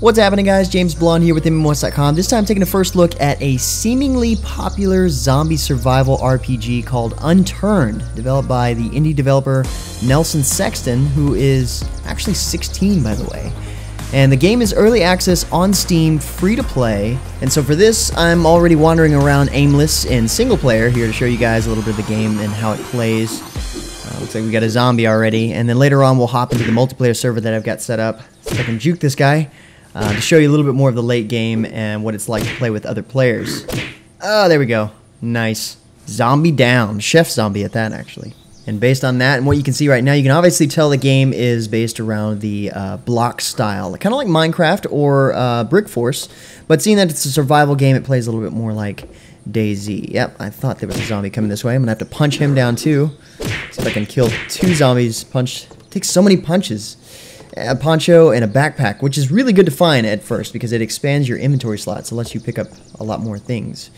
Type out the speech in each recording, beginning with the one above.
What's happening, guys? James Blonde here with MMOHuts.com. This time taking a first look at a seemingly popular zombie survival RPG called Unturned, developed by the indie developer Nelson Sexton, who is actually 16, by the way. And the game is early access on Steam, free to play. And so for this, I'm already wandering around aimless in single player here to show you guys a little bit of the game and how it plays. Looks like we got a zombie already. And then later on, we'll hop into the multiplayer server that I've got set up. So I can juke this guy. To show you a little bit more of the late game and what it's like to play with other players. Oh, there we go. Nice. Zombie down. Chef zombie at that, actually. And based on that and what you can see right now, you can obviously tell the game is based around the block style. Kind of like Minecraft or Brick Force. But seeing that it's a survival game, it plays a little bit more like DayZ. Yep, I thought there was a zombie coming this way. I'm going to have to punch him down too. See if I can kill 2 zombies. Punch. It takes so many punches. A poncho and a backpack, which is really good to find at first because it expands your inventory slots. It lets you pick up a lot more things.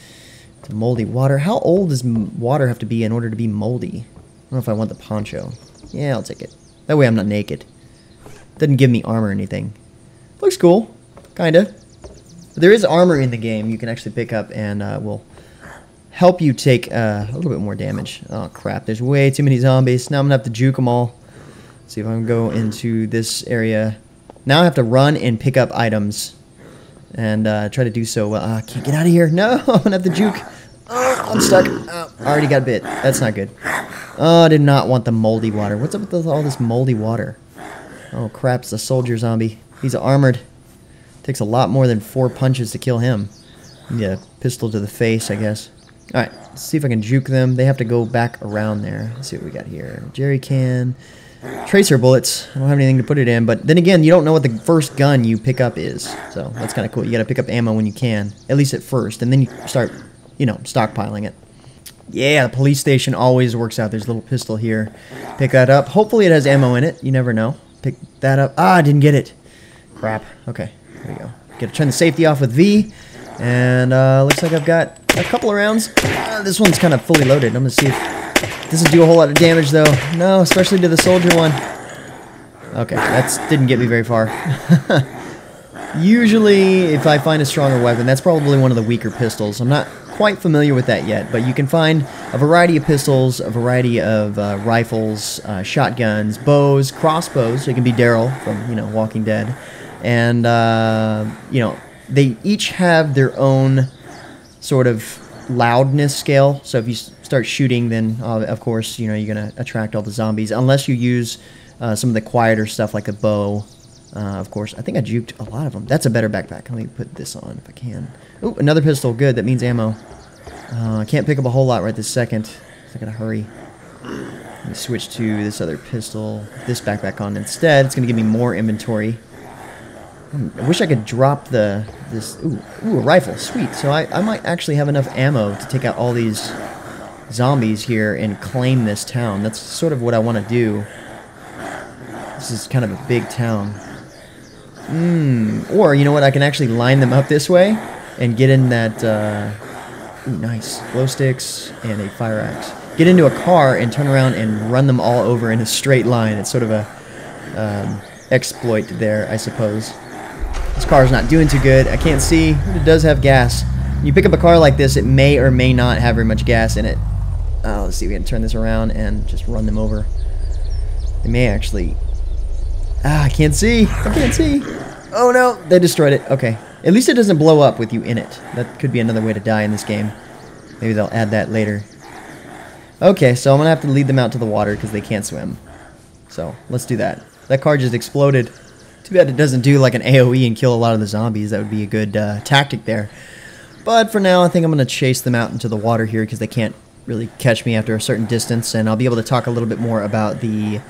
Moldy water. How old does water have to be in order to be moldy? I don't know if I want the poncho. Yeah, I'll take it. That way I'm not naked. Doesn't give me armor or anything. Looks cool. Kinda. But there is armor in the game you can actually pick up and will help you take a little bit more damage. Oh crap, there's way too many zombies. Now I'm gonna have to juke them all. See if I can go into this area. Now I have to run and pick up items. And try to do so. I can't get out of here. No, I'm going to have to juke. Oh, I'm stuck. Oh, I already got bit. That's not good. Oh, I did not want the moldy water. What's up with all this moldy water? Oh, crap. It's a soldier zombie. He's armored. Takes a lot more than 4 punches to kill him. Need a pistol to the face, I guess. Alright, let's see if I can juke them. They have to go back around there. Let's see what we got here. Jerry can. Tracer bullets. I don't have anything to put it in, but then again, you don't know what the first gun you pick up is, so that's kind of cool. You got to pick up ammo when you can, at least at first, and then you start, you know, stockpiling it. Yeah, the police station always works out. There's a little pistol here. Pick that up. Hopefully it has ammo in it. You never know. Pick that up. Ah, I didn't get it. Crap. Okay, there we go. Got to turn the safety off with V, and looks like I've got a couple of rounds. This one's kind of fully loaded. I'm going to see if doesn't do a whole lot of damage, though. No, especially to the soldier one. Okay, that didn't get me very far. Usually, if I find a stronger weapon, that's probably one of the weaker pistols. I'm not quite familiar with that yet, but you can find a variety of pistols, a variety of rifles, shotguns, bows, crossbows. So it can be Daryl from, you know, Walking Dead. And, you know, they each have their own sort of loudness scale. So if you start shooting, then of course, you know, you're going to attract all the zombies, unless you use some of the quieter stuff like a bow. Of course, I think I juked a lot of them. That's a better backpack. Let me put this on if I can. Oh, another pistol. Good. That means ammo. I can't pick up a whole lot right this second. So I got to hurry. Let me switch to this other pistol. This backpack on instead. It's going to give me more inventory. I wish I could drop this. Ooh, a rifle. Sweet. So I might actually have enough ammo to take out all these zombies here and claim this town. That's sort of what I want to do. This is kind of a big town. Or, you know what? I can actually line them up this way and get in that. Ooh, nice. Glow sticks and a fire axe. Get into a car and turn around and run them all over in a straight line. It's sort of a exploit there, I suppose. This car is not doing too good. I can't see, but it does have gas. When you pick up a car like this, it may or may not have very much gas in it. Oh, let's see if we can turn this around and just run them over. They may actually... I can't see. I can't see. Oh, no. They destroyed it. Okay. At least it doesn't blow up with you in it. That could be another way to die in this game. Maybe they'll add that later. Okay, so I'm going to have to lead them out to the water because they can't swim. So, let's do that. That car just exploded. Too bad it doesn't do like an AoE and kill a lot of the zombies. That would be a good tactic there. But for now, I think I'm going to chase them out into the water here because they can't really catch me after a certain distance. And I'll be able to talk a little bit more about the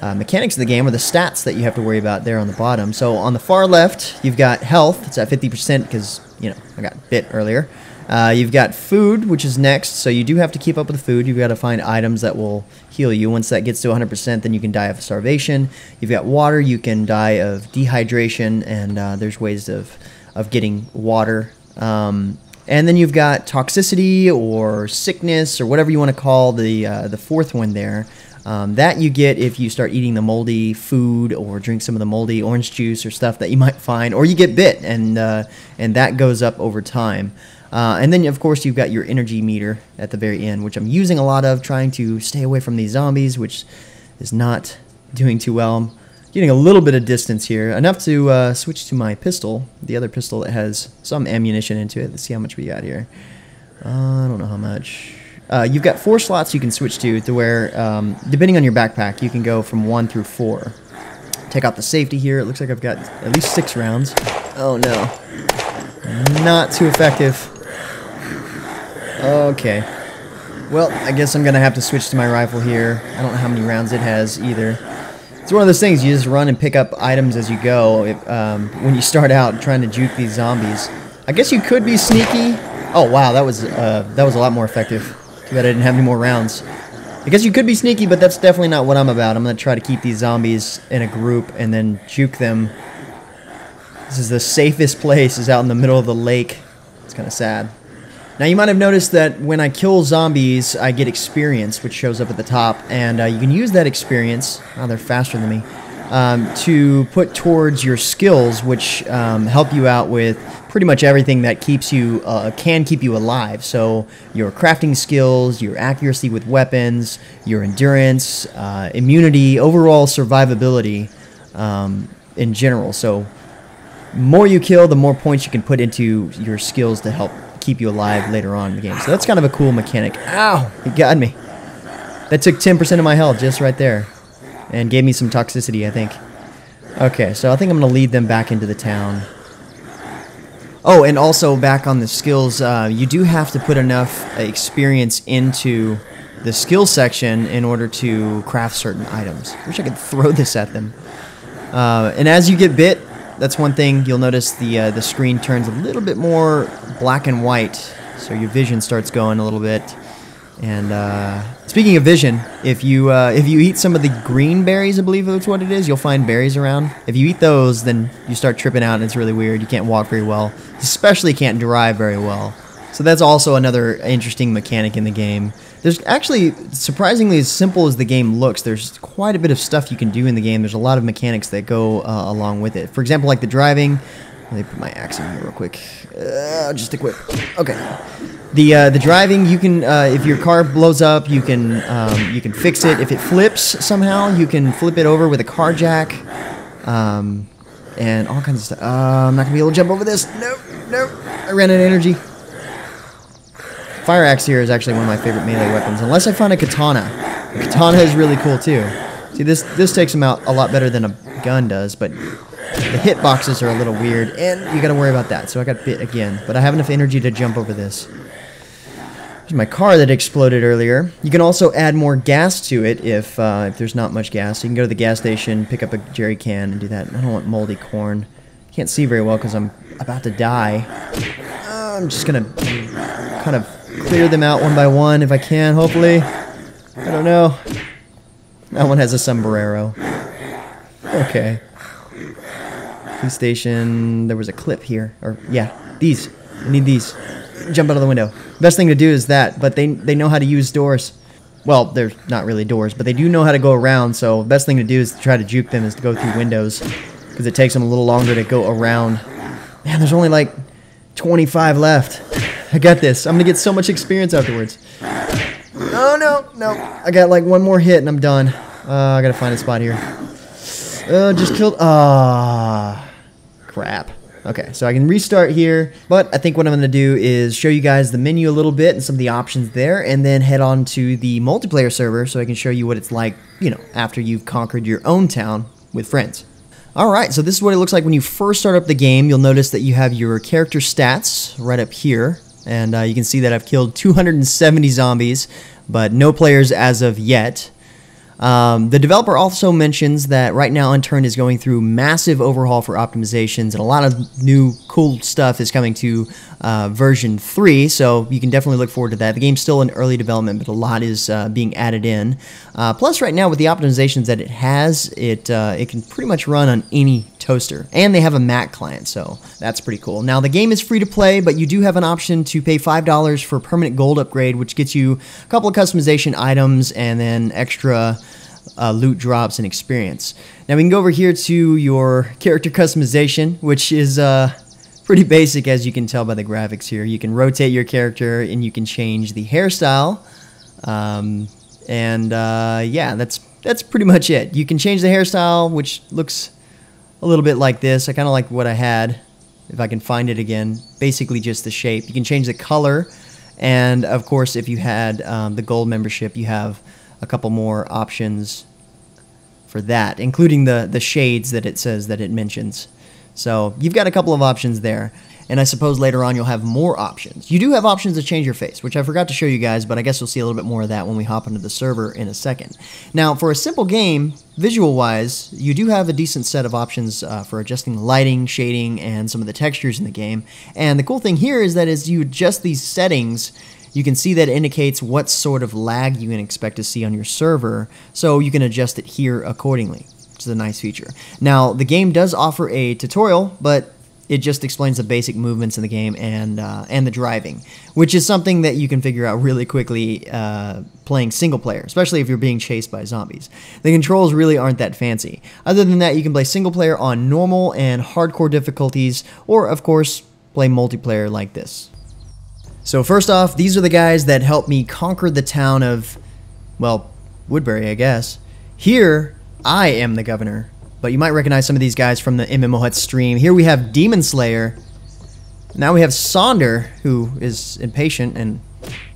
mechanics of the game, or the stats that you have to worry about there on the bottom. So on the far left, you've got health. It's at 50% because, you know, I got bit earlier. You've got food, which is next, so you do have to keep up with the food. You've got to find items that will heal you. Once that gets to 100%, then you can die of starvation. You've got water. You can die of dehydration, and there's ways of getting water. And then you've got toxicity or sickness or whatever you want to call the fourth one there. That you get if you start eating the moldy food or drink some of the moldy orange juice or stuff that you might find, or you get bit, and that goes up over time. And then, of course, you've got your energy meter at the very end, which I'm using a lot of, trying to stay away from these zombies, which is not doing too well. I'm getting a little bit of distance here, enough to switch to my pistol, the other pistol that has some ammunition into it. Let's see how much we got here. I don't know how much. You've got 4 slots you can switch to where, depending on your backpack, you can go from 1 through 4. Take out the safety here. It looks like I've got at least 6 rounds. Oh, no. Not too effective. Okay. Well, I guess I'm going to have to switch to my rifle here. I don't know how many rounds it has either. It's one of those things, you just run and pick up items as you go when you start out trying to juke these zombies. I guess you could be sneaky. Oh, wow, that was a lot more effective. Too bad I didn't have any more rounds. I guess you could be sneaky, but that's definitely not what I'm about. I'm going to try to keep these zombies in a group and then juke them. This is the safest place, is out in the middle of the lake. It's kind of sad. Now, you might have noticed that when I kill zombies, I get experience, which shows up at the top, and you can use that experience, oh, they're faster than me, to put towards your skills, which help you out with pretty much everything that keeps you, can keep you alive. So, your crafting skills, your accuracy with weapons, your endurance, immunity, overall survivability in general. So, more you kill, the more points you can put into your skills to help keep you alive later on in the game. So that's kind of a cool mechanic. Ow! He got me. That took 10% of my health just right there. And gave me some toxicity, I think. Okay, so I think I'm going to lead them back into the town. Oh, and also back on the skills, you do have to put enough experience into the skill section in order to craft certain items. I wish I could throw this at them. And as you get bit, that's one thing you'll notice, the screen turns a little bit more black and white, so your vision starts going a little bit. And speaking of vision, if you eat some of the green berries, I believe that's what it is, you'll find berries around. If you eat those, then you start tripping out and it's really weird. You can't walk very well, especially can't drive very well. So that's also another interesting mechanic in the game. There's actually, surprisingly, as simple as the game looks, there's quite a bit of stuff you can do in the game. There's a lot of mechanics that go along with it. For example, like the driving. Let me put my axe in here real quick. Just equip. Okay. The driving, you can, if your car blows up, you can fix it. If it flips somehow, you can flip it over with a car jack. And all kinds of stuff. I'm not going to be able to jump over this. Nope, nope. I ran out of energy. Fire axe here is actually one of my favorite melee weapons, unless I find a katana. The katana is really cool too. See, this takes them out a lot better than a gun does, but the hitboxes are a little weird, and you gotta worry about that. So I got bit again, but I have enough energy to jump over this. There's my car that exploded earlier. You can also add more gas to it if there's not much gas. You can go to the gas station, pick up a jerry can, and do that. I don't want moldy corn. Can't see very well because I'm about to die. I'm just gonna kind of clear them out one by one if I can, hopefully. I don't know. That one has a sombrero. Okay. Police station. There was a clip here. Or, yeah, these. I need these. Jump out of the window. Best thing to do is that, but they know how to use doors. Well, they're not really doors, but they do know how to go around, so best thing to do is to try to juke them is to go through windows, because it takes them a little longer to go around. Man, there's only like 25 left. I got this. I'm going to get so much experience afterwards. Oh, no. I got like one more hit and I'm done. I got to find a spot here. Just killed. Crap. Okay, so I can restart here. But I think what I'm going to do is show you guys the menu a little bit and some of the options there. And then head on to the multiplayer server so I can show you what it's like, you know, after you've conquered your own town with friends. Alright, so this is what it looks like when you first start up the game. You'll notice that you have your character stats right up here. And you can see that I've killed 270 zombies, but no players as of yet. The developer also mentions that right now Unturned is going through massive overhaul for optimizations, and a lot of new cool stuff is coming to version 3, so you can definitely look forward to that. The game's still in early development, but a lot is being added in. Plus, right now with the optimizations that it has, it can pretty much run on any toaster. And they have a Mac client, so that's pretty cool. Now, the game is free to play, but you do have an option to pay $5 for a permanent gold upgrade, which gets you a couple of customization items and then extra loot drops and experience. Now, we can go over here to your character customization, which is pretty basic, as you can tell by the graphics here. You can rotate your character, and you can change the hairstyle. Yeah, that's pretty much it. You can change the hairstyle, which looks a little bit like this. I kind of like what I had, if I can find it again. Basically just the shape. You can change the color, and of course, if you had the gold membership, you have a couple more options for that, including the shades that it says that it mentions. So you've got a couple of options there. And I suppose later on you'll have more options. You do have options to change your face, which I forgot to show you guys, but I guess you'll see a little bit more of that when we hop into the server in a second. Now, for a simple game, visual-wise, you do have a decent set of options for adjusting the lighting, shading, and some of the textures in the game. And the cool thing here is that as you adjust these settings, you can see that it indicates what sort of lag you can expect to see on your server, so you can adjust it here accordingly, which is a nice feature. Now, the game does offer a tutorial, but it just explains the basic movements in the game and the driving, which is something that you can figure out really quickly playing single player, especially if you're being chased by zombies. The controls really aren't that fancy. Other than that, you can play single player on normal and hardcore difficulties, or of course, play multiplayer like this. So first off, these are the guys that helped me conquer the town of, well, Woodbury, I guess. Here, I am the governor. But you might recognize some of these guys from the MMOHuts stream. Here we have Demonslayer. Now we have Sonder, who is impatient and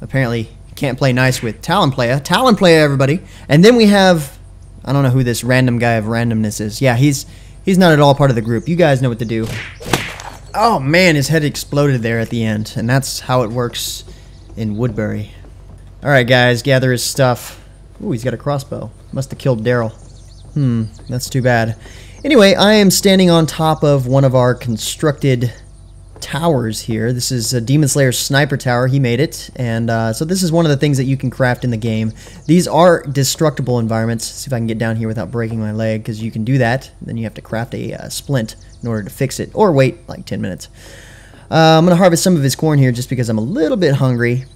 apparently can't play nice with Talonplaya. Talonplaya, everybody. And then we have, I don't know who this random guy of randomness is. Yeah, he's not at all part of the group. You guys know what to do. Oh man, his head exploded there at the end. And that's how it works in Woodbury. Alright guys, gather his stuff. Ooh, he's got a crossbow. Must have killed Daryl. That's too bad. Anyway, I am standing on top of one of our constructed towers here. This is a Demonslayer's sniper tower. He made it. And so this is one of the things that you can craft in the game. These are destructible environments. Let's see if I can get down here without breaking my leg, because you can do that. Then you have to craft a splint in order to fix it, or wait like 10 minutes. I'm going to harvest some of his corn here just because I'm a little bit hungry.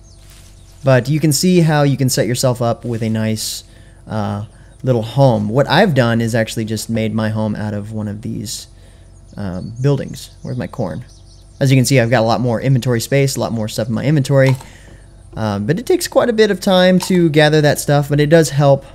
But you can see how you can set yourself up with a nice little home. What I've done is actually just made my home out of one of these buildings. Where's my corn? As you can see, I've got a lot more inventory space, a lot more stuff in my inventory. But it takes quite a bit of time to gather that stuff, but it does help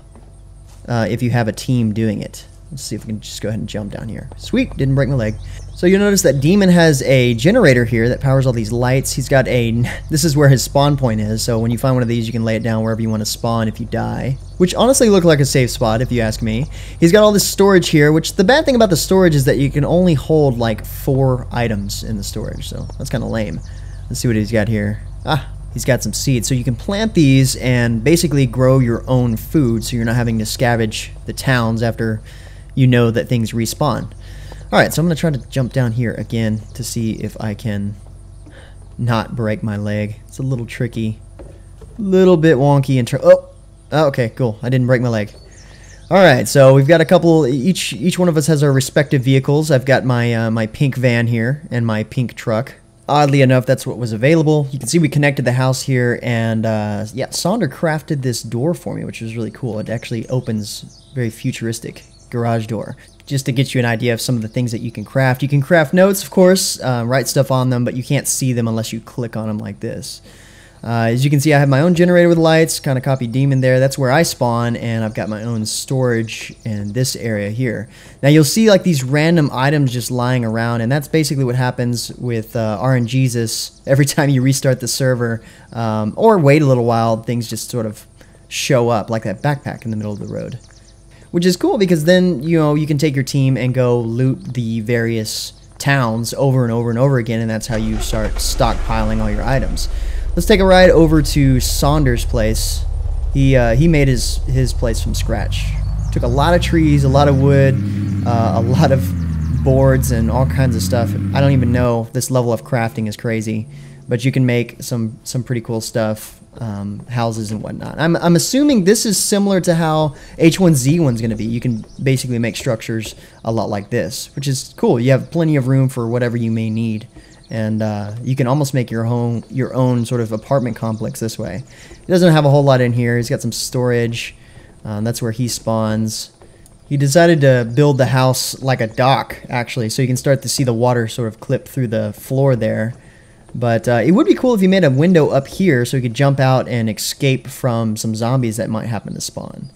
if you have a team doing it. Let's see if we can just go ahead and jump down here. Sweet, didn't break my leg. So you'll notice that Demon has a generator here that powers all these lights. He's got a, this is where his spawn point is, so when you find one of these, you can lay it down wherever you want to spawn if you die. Which honestly look like a safe spot, if you ask me. He's got all this storage here, which the bad thing about the storage is that you can only hold like 4 items in the storage, so that's kind of lame. Let's see what he's got here. Ah, he's got some seeds. So you can plant these and basically grow your own food, so you're not having to scavenge the towns after you know that things respawn. Alright, so I'm going to try to jump down here again to see if I can not break my leg. It's a little tricky. A little bit wonky and oh, okay, cool. I didn't break my leg. Alright, so we've got a couple, each one of us has our respective vehicles. I've got my my pink van here and my pink truck. Oddly enough, that's what was available. You can see we connected the house here, and yeah, Sonder crafted this door for me, which is really cool. It actually opens very futuristic garage door. Just to get you an idea of some of the things that you can craft. You can craft notes, of course, write stuff on them, but you can't see them unless you click on them like this. As you can see, I have my own generator with lights, kind of copy Demon there. That's where I spawn, and I've got my own storage in this area here. Now you'll see like these random items just lying around, and that's basically what happens with RNGesus. Every time you restart the server, or wait a little while, things just sort of show up, like that backpack in the middle of the road. Which is cool because then, you know, you can take your team and go loot the various towns over and over and over again, and that's how you start stockpiling all your items. Let's take a ride over to Sonder's place. He made his place from scratch. Took a lot of trees, a lot of wood, a lot of boards, and all kinds of stuff. I don't even know. This level of crafting is crazy, but you can make some pretty cool stuff. houses and whatnot. I'm assuming this is similar to how H1Z1's going to be. You can basically make structures a lot like this, which is cool. You have plenty of room for whatever you may need, and you can almost make your own sort of apartment complex this way. He doesn't have a whole lot in here. He's got some storage. That's where he spawns. He decided to build the house like a dock, actually, so you can start to see the water sort of clip through the floor there. But it would be cool if you made a window up here so you could jump out and escape from some zombies that might happen to spawn.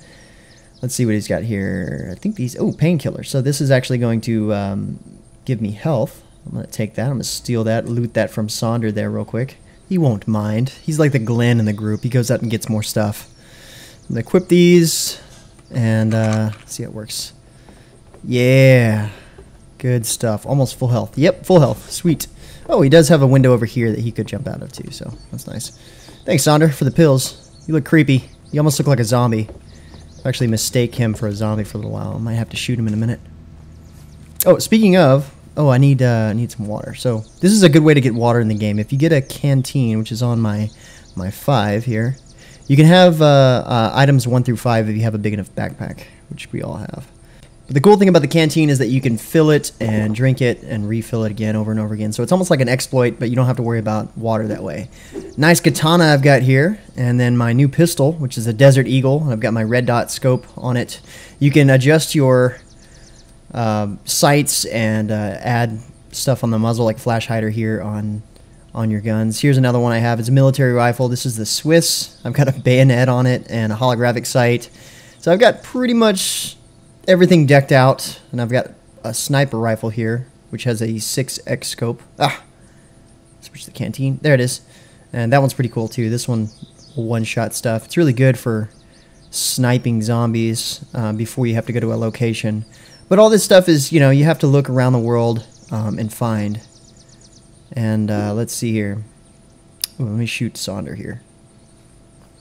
Let's see what he's got here. I think these... Oh, painkillers. So this is actually going to give me health. I'm going to take that. I'm going to steal that, loot that from Sonder there real quick. He won't mind. He's like the Glenn in the group. He goes out and gets more stuff. I'm going to equip these and see how it works. Yeah. Good stuff. Almost full health. Yep, full health. Sweet. Oh, he does have a window over here that he could jump out of too, so that's nice. Thanks, Sonder, for the pills. You look creepy. You almost look like a zombie. I actually mistake him for a zombie for a little while. I might have to shoot him in a minute. Oh, speaking of... Oh, I need some water. So this is a good way to get water in the game. If you get a canteen, which is on my 5 here, you can have items 1 through 5 if you have a big enough backpack, which we all have. But the cool thing about the canteen is that you can fill it and drink it and refill it again over and over again. So it's almost like an exploit, but you don't have to worry about water that way. Nice katana I've got here, and then my new pistol, which is a Desert Eagle, and I've got my red dot scope on it. You can adjust your sights and add stuff on the muzzle like flash hider here on your guns. Here's another one I have. It's a military rifle. This is the Swiss. I've got a bayonet on it and a holographic sight. So I've got pretty much everything decked out, and I've got a sniper rifle here which has a 6x scope. Switch the canteen. There it is. And that one's pretty cool too. This one-shot stuff. It's really good for sniping zombies before you have to go to a location. But all this stuff is, you know, you have to look around the world and find. And let's see here. Ooh, let me shoot Sonder here.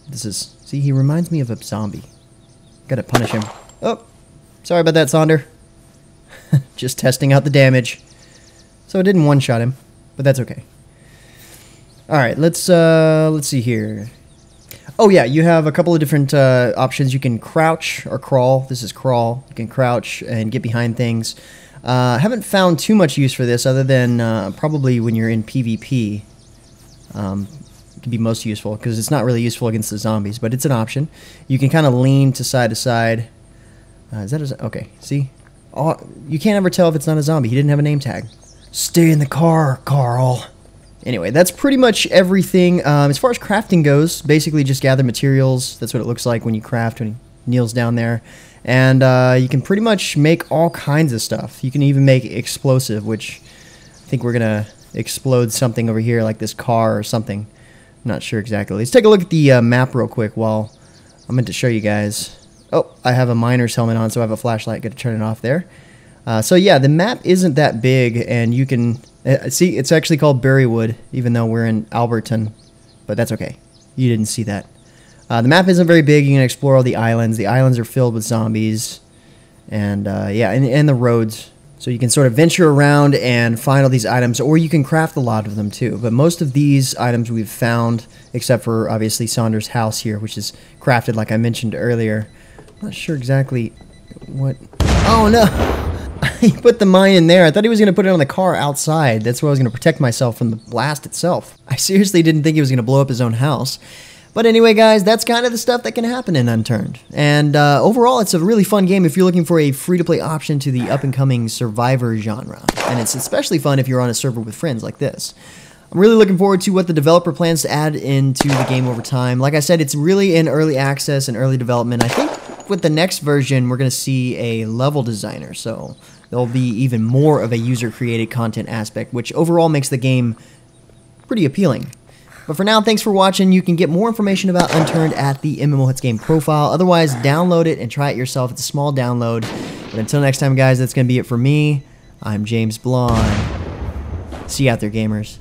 This is... See, he reminds me of a zombie. Gotta punish him. Oh, sorry about that, Sonder. Just testing out the damage. So it didn't one-shot him, but that's okay. Alright, let's see here. Oh yeah, you have a couple of different options. You can crouch or crawl. This is crawl. You can crouch and get behind things. Haven't found too much use for this other than probably when you're in PvP. It can be most useful because it's not really useful against the zombies, but it's an option. You can kind of lean to side. Is that a... Okay, see? Oh, you can't ever tell if it's not a zombie. He didn't have a name tag. Stay in the car, Carl. Anyway, that's pretty much everything. As far as crafting goes, basically just gather materials. That's what it looks like when you craft, when he kneels down there. And you can pretty much make all kinds of stuff. You can even make explosive, which I think we're going to explode something over here, like this car or something. I'm not sure exactly. Let's take a look at the map real quick while I'm going to show you guys. Oh, I have a miner's helmet on, so I have a flashlight. Got to turn it off there. So yeah, the map isn't that big, and you can... see, it's actually called Berrywood, even though we're in Alberton. But that's okay. You didn't see that. The map isn't very big. You can explore all the islands. The islands are filled with zombies. And, yeah, and the roads. So you can sort of venture around and find all these items, or you can craft a lot of them too. But most of these items we've found, except for, obviously, Sonder's house here, which is crafted like I mentioned earlier. I'm not sure exactly what... Oh, no! He put the mine in there. I thought he was going to put it on the car outside. That's where I was going to protect myself from the blast itself. I seriously didn't think he was going to blow up his own house. But anyway, guys, that's kind of the stuff that can happen in Unturned. And overall, it's a really fun game if you're looking for a free-to-play option to the up-and-coming survivor genre. And it's especially fun if you're on a server with friends like this. I'm really looking forward to what the developer plans to add into the game over time. Like I said, it's really in early access and early development. I think with the next version, we're going to see a level designer. So there'll be even more of a user-created content aspect, which overall makes the game pretty appealing. But for now, thanks for watching. You can get more information about Unturned at the MMOHuts game profile. Otherwise, download it and try it yourself. It's a small download. But until next time, guys, that's going to be it for me. I'm James Blonde. See you out there, gamers.